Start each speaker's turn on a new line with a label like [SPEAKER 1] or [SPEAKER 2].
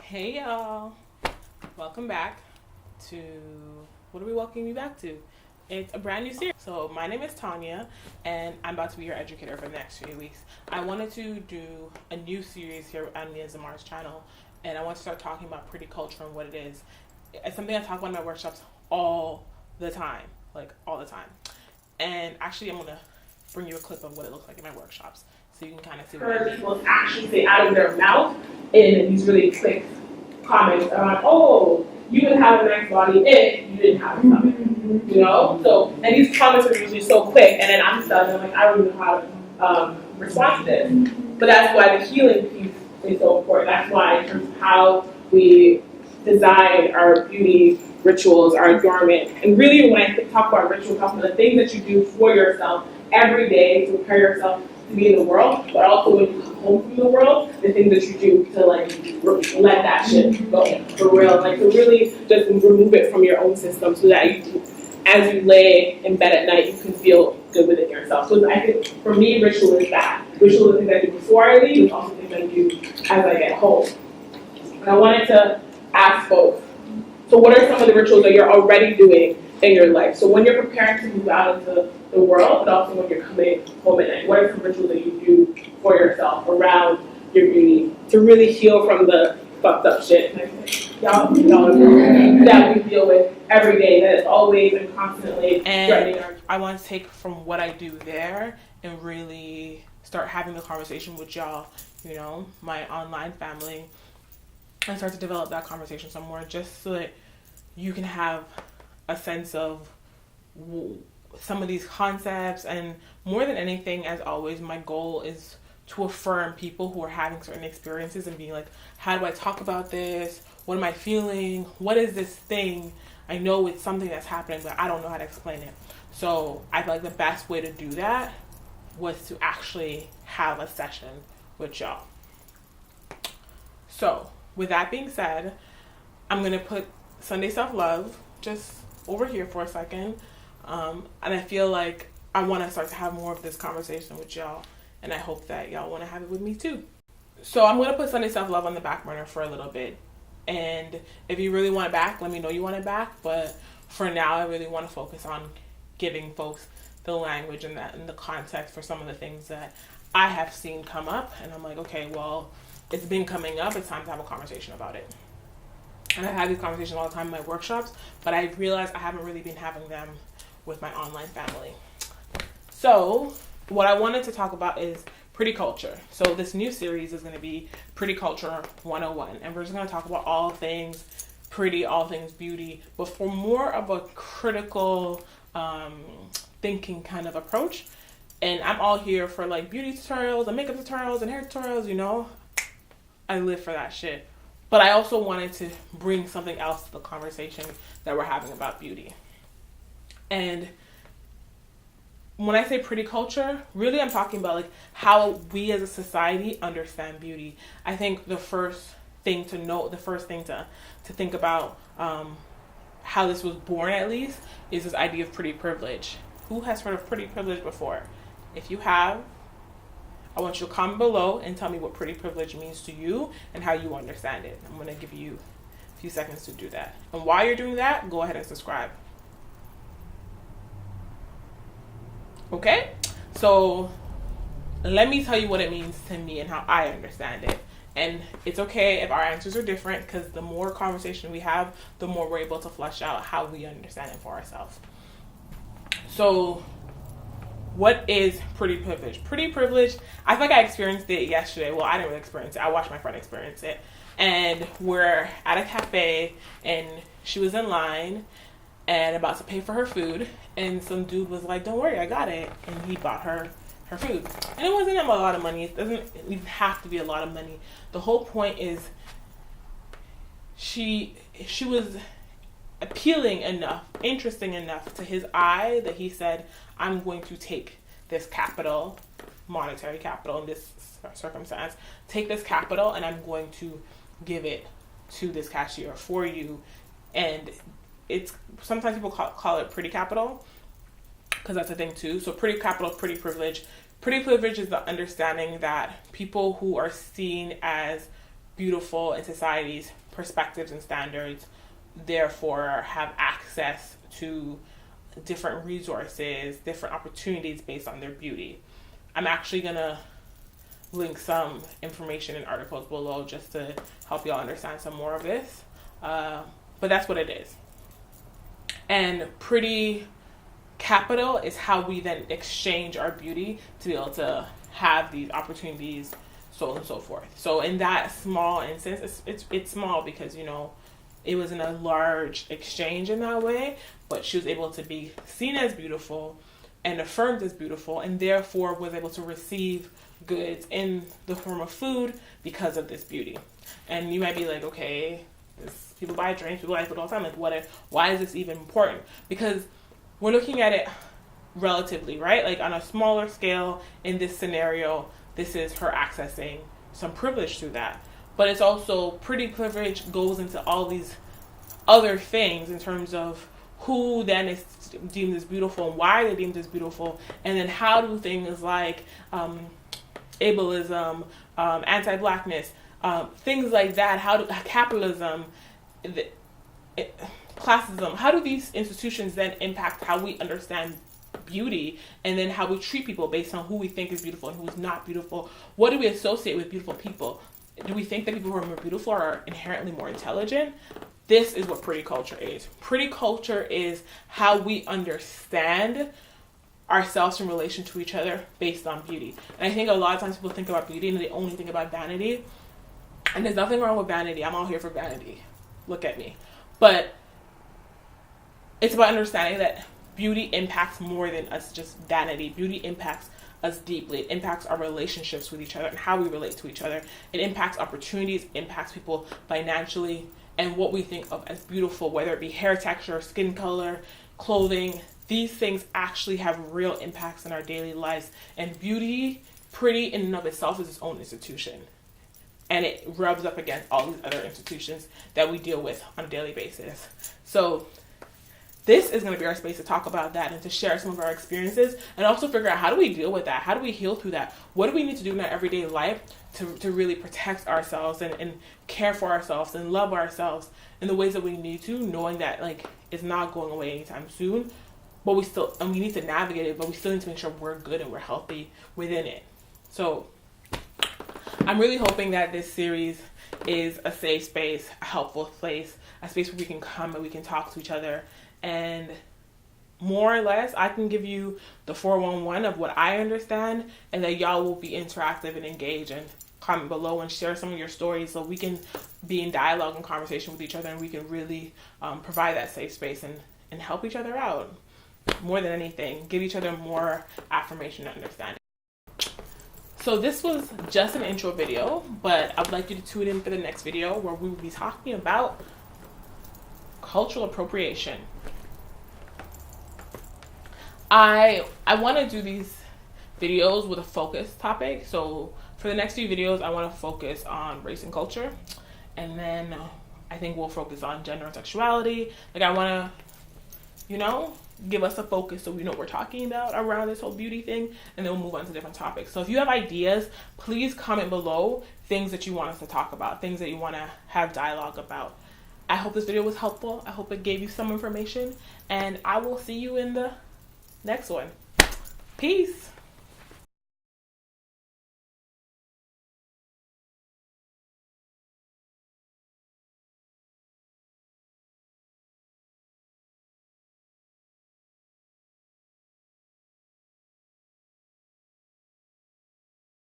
[SPEAKER 1] Hey y'all, welcome back to, what are we welcoming you back to? It's a brand new series. So my name is Tanya and I'm about to be your educator for the next few weeks. I wanted to do a new series here on NiaZamar's channel, and I want to start talking about pretty culture and what it is. It's something I talk about in my workshops all the time, like all the time. And actually I'm going to bring you a clip of what it looks like in my workshops so you can kind of see what I mean.
[SPEAKER 2] People actually say out of their mouth in these really quick comments around, oh, you would have a nice body if you didn't have a stomach, you know? So, and these comments are usually so quick, and then I'm done, and I'm like, I don't even know how to respond to this. But that's why the healing piece is so important. That's why in terms of how we design our beauty rituals, our adornment, and really when I talk about rituals, I'm talking about the things that you do for yourself every day to prepare yourself to be in the world, but also when you come home from the world, the things that you do to like let that shit go for real, like to really just remove it from your own system so that you, as you lay in bed at night, you can feel good within yourself. So I think for me, ritual is that. Ritual is things I do before I leave, it's also things I do as I get home. And I wanted to ask folks, so what are some of the rituals that you're already doing in your life? So when you're preparing to move out into the world, but also when you're coming home at night, what are some rituals that you do for yourself around your beauty to really heal from the fucked up shit y'all that we deal with every day, that is always and constantly threatening our...
[SPEAKER 1] I want to take from what I do there and really start having the conversation with y'all, you know, my online family, and start to develop that conversation some more, just so that you can have a sense of some of these concepts. And more than anything, as always, my goal is to affirm people who are having certain experiences and being like, how do I talk about this? What am I feeling? What is this thing? I know it's something that's happening, but I don't know how to explain it. So I feel like the best way to do that was to actually have a session with y'all. So with that being said, I'm going to put Sunday Self-Love just over here for a second. And I feel like I want to start to have more of this conversation with y'all. And I hope that y'all want to have it with me too. So I'm going to put Sunday Self-Love on the back burner for a little bit. And if you really want it back, let me know you want it back. But for now, I really want to focus on giving folks the language and the context for some of the things that I have seen come up. And I'm like, okay, well, it's been coming up. It's time to have a conversation about it. And I've had these conversations all the time in my workshops, but I realized I haven't really been having them with my online family. So what I wanted to talk about is pretty culture. So this new series is going to be Pretty Culture 101. And we're just going to talk about all things pretty, all things beauty, but for more of a critical thinking kind of approach. And I'm all here for like beauty tutorials and makeup tutorials and hair tutorials, you know. I live for that shit. But I also wanted to bring something else to the conversation that we're having about beauty. And when I say pretty culture, really I'm talking about like how we as a society understand beauty. I think the first thing to note, the first thing to think about how this was born at least, is this idea of pretty privilege. Who has heard of pretty privilege before? If you have, I want you to comment below and tell me what pretty privilege means to you and how you understand it. I'm going to give you a few seconds to do that. And while you're doing that, go ahead and subscribe. Okay? So let me tell you what it means to me and how I understand it. And it's okay if our answers are different, because the more conversation we have, the more we're able to flesh out how we understand it for ourselves. So what is pretty privilege? Pretty privilege, I think I experienced it yesterday. Well, I didn't really experience it. I watched my friend experience it. And we're at a cafe, and she was in line and about to pay for her food. And some dude was like, don't worry, I got it. And he bought her food. And it wasn't a lot of money. It doesn't even have to be a lot of money. The whole point is she was appealing enough, interesting enough to his eye that he said, I'm going to take this capital, monetary capital in this circumstance, take this capital and I'm going to give it to this cashier for you. And it's, sometimes people call it pretty capital, because that's a thing too. So pretty capital, pretty privilege. Pretty privilege is the understanding that people who are seen as beautiful in society's perspectives and standards, therefore have access to different resources, different opportunities based on their beauty. I'm actually gonna link some information and articles below just to help y'all understand some more of this. But that's what it is. And pretty capital is how we then exchange our beauty to be able to have these opportunities, so on and so forth. So in that small instance, it's small because, you know, it wasn't a large exchange in that way, but she was able to be seen as beautiful and affirmed as beautiful, and therefore was able to receive goods in the form of food because of this beauty. And you might be like, okay, people buy drinks, people buy food all the time. Like, why is this even important? Because we're looking at it relatively, right? Like on a smaller scale in this scenario, this is her accessing some privilege through that. But it's also pretty privilege goes into all these other things in terms of who then is deemed as beautiful and why they're deemed as beautiful. And then how do things like ableism, anti-blackness, things like that, how do capitalism, classism, how do these institutions then impact how we understand beauty, and then how we treat people based on who we think is beautiful and who's not beautiful? What do we associate with beautiful people? Do we think that people who are more beautiful are inherently more intelligent? This is what pretty culture is. Pretty culture is how we understand ourselves in relation to each other based on beauty. And I think a lot of times people think about beauty and they only think about vanity. And there's nothing wrong with vanity. I'm all here for vanity. Look at me. But it's about understanding that beauty impacts more than us just vanity. Beauty impacts us deeply. It impacts our relationships with each other and how we relate to each other. It impacts opportunities, impacts people financially, and what we think of as beautiful, whether it be hair texture, skin color, clothing. These things actually have real impacts in our daily lives. And beauty, pretty in and of itself, is its own institution. And it rubs up against all these other institutions that we deal with on a daily basis. So this is going to be our space to talk about that and to share some of our experiences and also figure out, how do we deal with that? How do we heal through that? What do we need to do in our everyday life to really protect ourselves and care for ourselves and love ourselves in the ways that we need to, knowing that like it's not going away anytime soon, but we need to navigate it, but we still need to make sure we're good and we're healthy within it. So I'm really hoping that this series is a safe space, a helpful place, a space where we can come and we can talk to each other. And more or less, I can give you the 411 of what I understand, and that y'all will be interactive and engage and comment below and share some of your stories so we can be in dialogue and conversation with each other, and we can really provide that safe space and help each other out. More than anything, give each other more affirmation and understanding. So this was just an intro video, but I would like you to tune in for the next video where we will be talking about cultural appropriation. I want to do these videos with a focus topic. So for the next few videos, I want to focus on race and culture. And then I think we'll focus on gender and sexuality. Like I want to, give us a focus so we know what we're talking about around this whole beauty thing. And then we'll move on to different topics. So if you have ideas, please comment below things that you want us to talk about, things that you want to have dialogue about. I hope this video was helpful. I hope it gave you some information. And I will see you in the next one. Peace.